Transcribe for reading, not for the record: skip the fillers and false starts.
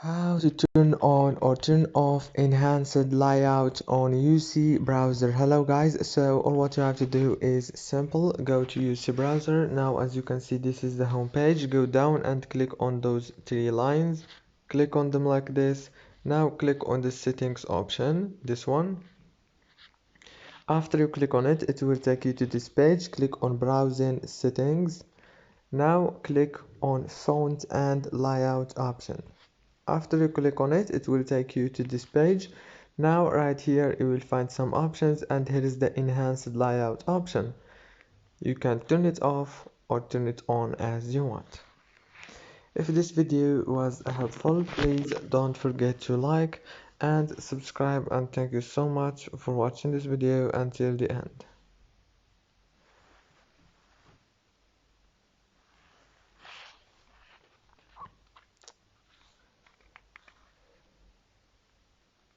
How to turn on or turn off enhanced layout on UC browser. Hello guys, so all what you have to do is simple. Go to UC browser. Now as you can see, this is the home page. Go down and click on those three lines, click on them like this. Now click on the settings option, this one. After you click on it, it will take you to this page. Click on browsing settings. Now click on font and layout option. After you click on it, it will take you to this page. Now right here you will find some options, and here is the enhanced layout option. You can turn it off or turn it on as you want. If this video was helpful, please don't forget to like and subscribe, and thank you so much for watching this video until the end.